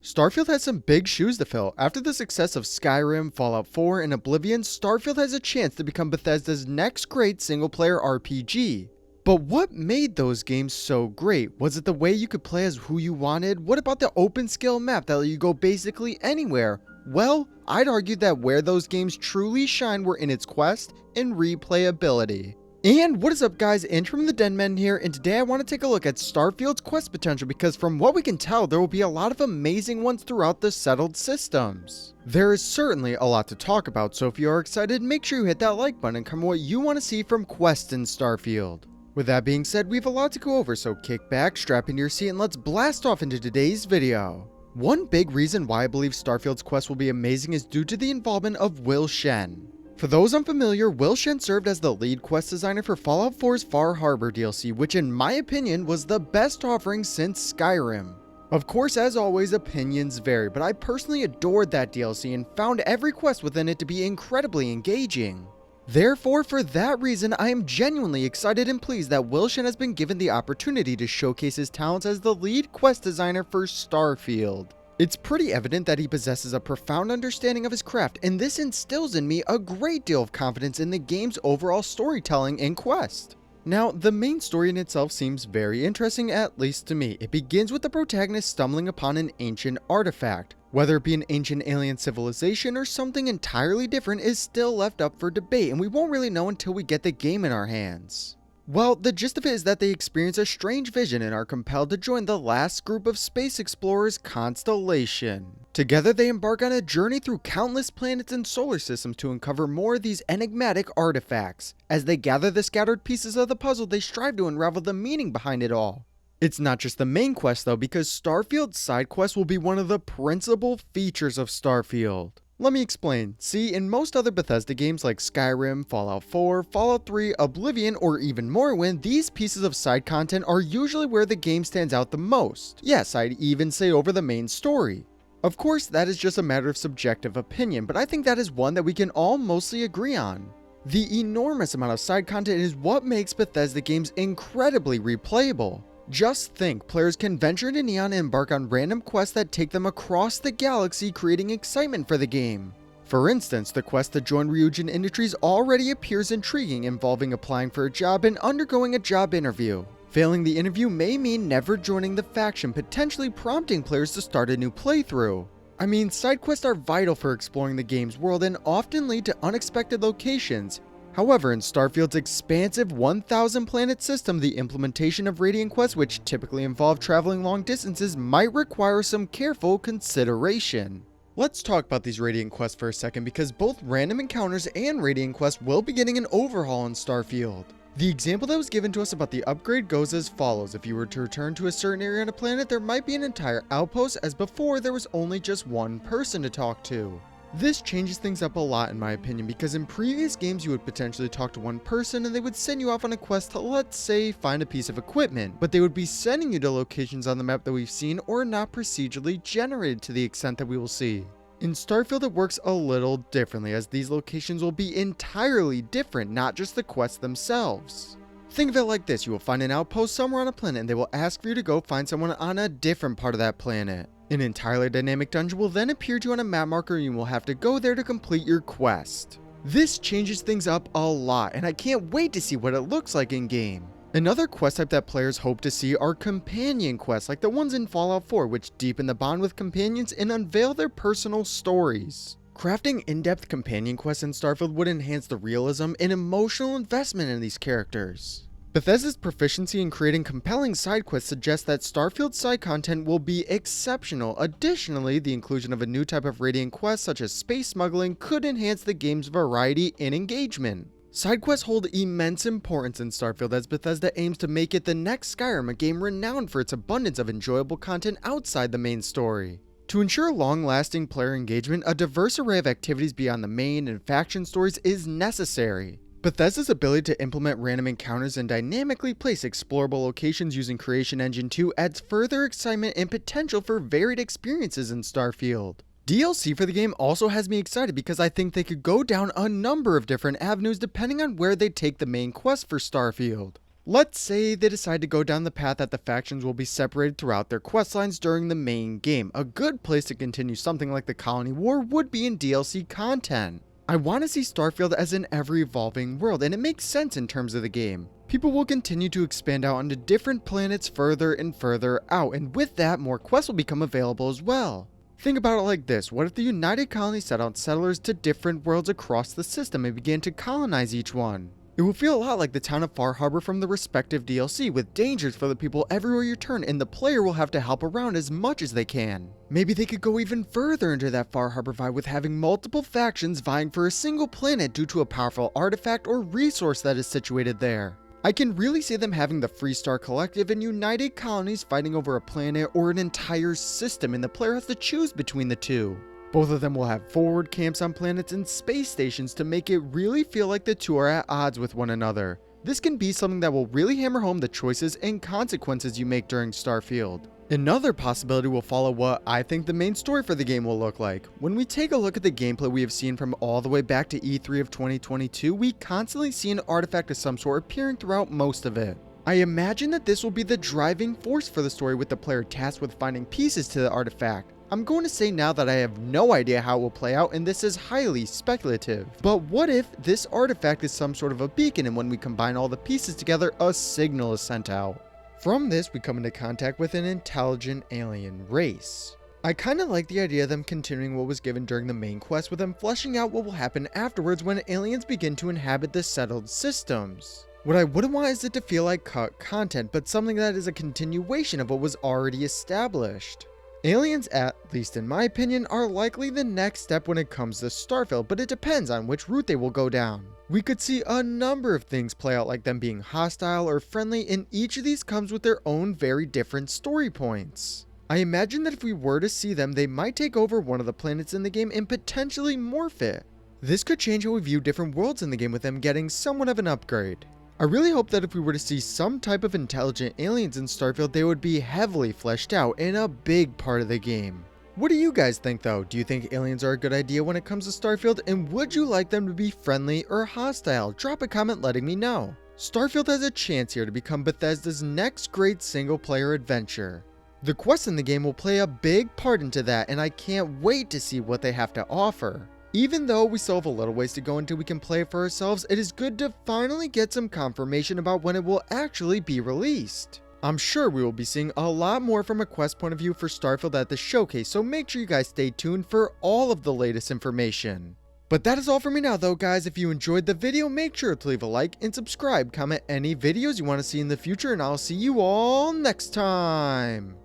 Starfield has some big shoes to fill. After the success of Skyrim, Fallout 4, and Oblivion, Starfield has a chance to become Bethesda's next great single-player RPG. But what made those games so great? Was it the way you could play as who you wanted? What about the open-scale map that let you go basically anywhere? Well, I'd argue that where those games truly shine were in its quest and replayability. And what is up guys, Andrew from the Denman here, and today I want to take a look at Starfield's quest potential because from what we can tell, there will be a lot of amazing ones throughout the settled systems. There is certainly a lot to talk about, so if you are excited, make sure you hit that like button and comment what you want to see from quests in Starfield. With that being said, we have a lot to go over, so kick back, strap into your seat, and let's blast off into today's video. One big reason why I believe Starfield's quest will be amazing is due to the involvement of Will Shen. For those unfamiliar, Will Shen served as the lead quest designer for Fallout 4's Far Harbor DLC, which in my opinion was the best offering since Skyrim. Of course, as always, opinions vary, but I personally adored that DLC and found every quest within it to be incredibly engaging. Therefore, for that reason, I am genuinely excited and pleased that Will Shen has been given the opportunity to showcase his talents as the lead quest designer for Starfield. It's pretty evident that he possesses a profound understanding of his craft, and this instills in me a great deal of confidence in the game's overall storytelling and quest. Now, the main story in itself seems very interesting, at least to me. It begins with the protagonist stumbling upon an ancient artifact. Whether it be an ancient alien civilization or something entirely different is still left up for debate, and we won't really know until we get the game in our hands. Well, the gist of it is that they experience a strange vision and are compelled to join the last group of space explorers, Constellation. Together they embark on a journey through countless planets and solar systems to uncover more of these enigmatic artifacts. As they gather the scattered pieces of the puzzle, they strive to unravel the meaning behind it all. It's not just the main quest though, because Starfield's side quest will be one of the principal features of Starfield. Let me explain. See, in most other Bethesda games like Skyrim, Fallout 4, Fallout 3, Oblivion, or even Morrowind, these pieces of side content are usually where the game stands out the most. Yes, I'd even say over the main story. Of course, that is just a matter of subjective opinion, but I think that is one that we can all mostly agree on. The enormous amount of side content is what makes Bethesda games incredibly replayable. Just think, players can venture into Neon and embark on random quests that take them across the galaxy, creating excitement for the game. For instance, the quest to join Ryujin Industries already appears intriguing, involving applying for a job and undergoing a job interview. Failing the interview may mean never joining the faction, potentially prompting players to start a new playthrough. I mean, side quests are vital for exploring the game's world and often lead to unexpected locations. However, in Starfield's expansive 1,000 planet system, the implementation of Radiant quests, which typically involve traveling long distances, might require some careful consideration. Let's talk about these Radiant quests for a second, because both random encounters and Radiant quests will be getting an overhaul in Starfield. The example that was given to us about the upgrade goes as follows. If you were to return to a certain area on a planet, there might be an entire outpost, as before there was only just one person to talk to. This changes things up a lot in my opinion, because in previous games you would potentially talk to one person and they would send you off on a quest to, let's say, find a piece of equipment, but they would be sending you to locations on the map that we've seen or not procedurally generated to the extent that we will see. In Starfield it works a little differently, as these locations will be entirely different, not just the quests themselves. Think of it like this: you will find an outpost somewhere on a planet and they will ask for you to go find someone on a different part of that planet. An entirely dynamic dungeon will then appear to you on a map marker and you will have to go there to complete your quest. This changes things up a lot, and I can't wait to see what it looks like in game. Another quest type that players hope to see are companion quests, like the ones in Fallout 4, which deepen the bond with companions and unveil their personal stories. Crafting in-depth companion quests in Starfield would enhance the realism and emotional investment in these characters. Bethesda's proficiency in creating compelling side quests suggests that Starfield's side content will be exceptional. Additionally, the inclusion of a new type of Radiant quest such as space smuggling could enhance the game's variety and engagement. Side quests hold immense importance in Starfield, as Bethesda aims to make it the next Skyrim, a game renowned for its abundance of enjoyable content outside the main story. To ensure long-lasting player engagement, a diverse array of activities beyond the main and faction stories is necessary. Bethesda's ability to implement random encounters and dynamically place explorable locations using Creation Engine 2 adds further excitement and potential for varied experiences in Starfield. DLC for the game also has me excited, because I think they could go down a number of different avenues depending on where they take the main quest for Starfield. Let's say they decide to go down the path that the factions will be separated throughout their questlines during the main game. A good place to continue something like the Colony War would be in DLC content. I want to see Starfield as an ever-evolving world, and it makes sense in terms of the game. People will continue to expand out onto different planets further and further out, and with that, more quests will become available as well. Think about it like this: what if the United Colony set out settlers to different worlds across the system and began to colonize each one? It will feel a lot like the town of Far Harbor from the respective DLC, with dangers for the people everywhere you turn, and the player will have to help around as much as they can. Maybe they could go even further into that Far Harbor vibe with having multiple factions vying for a single planet due to a powerful artifact or resource that is situated there. I can really see them having the Freestar Collective and United Colonies fighting over a planet or an entire system, and the player has to choose between the two. Both of them will have forward camps on planets and space stations to make it really feel like the two are at odds with one another. This can be something that will really hammer home the choices and consequences you make during Starfield. Another possibility will follow what I think the main story for the game will look like. When we take a look at the gameplay we have seen from all the way back to E3 of 2022, we constantly see an artifact of some sort appearing throughout most of it. I imagine that this will be the driving force for the story, with the player tasked with finding pieces to the artifact. I'm going to say now that I have no idea how it will play out, and this is highly speculative. But what if this artifact is some sort of a beacon, and when we combine all the pieces together, a signal is sent out? From this, we come into contact with an intelligent alien race. I kinda like the idea of them continuing what was given during the main quest, with them fleshing out what will happen afterwards when aliens begin to inhabit the settled systems. What I wouldn't want is it to feel like cut content, but something that is a continuation of what was already established. Aliens, at least in my opinion, are likely the next step when it comes to Starfield, but it depends on which route they will go down. We could see a number of things play out, like them being hostile or friendly, and each of these comes with their own very different story points. I imagine that if we were to see them, they might take over one of the planets in the game and potentially morph it. This could change how we view different worlds in the game, with them getting somewhat of an upgrade. I really hope that if we were to see some type of intelligent aliens in Starfield, they would be heavily fleshed out and a big part of the game. What do you guys think though? Do you think aliens are a good idea when it comes to Starfield, and would you like them to be friendly or hostile? Drop a comment letting me know. Starfield has a chance here to become Bethesda's next great single player adventure. The quests in the game will play a big part into that, and I can't wait to see what they have to offer. Even though we still have a little ways to go until we can play it for ourselves, it is good to finally get some confirmation about when it will actually be released. I'm sure we will be seeing a lot more from a quest point of view for Starfield at the showcase, so make sure you guys stay tuned for all of the latest information. But that is all for me now though, guys. If you enjoyed the video, make sure to leave a like and subscribe. Comment any videos you want to see in the future, and I'll see you all next time.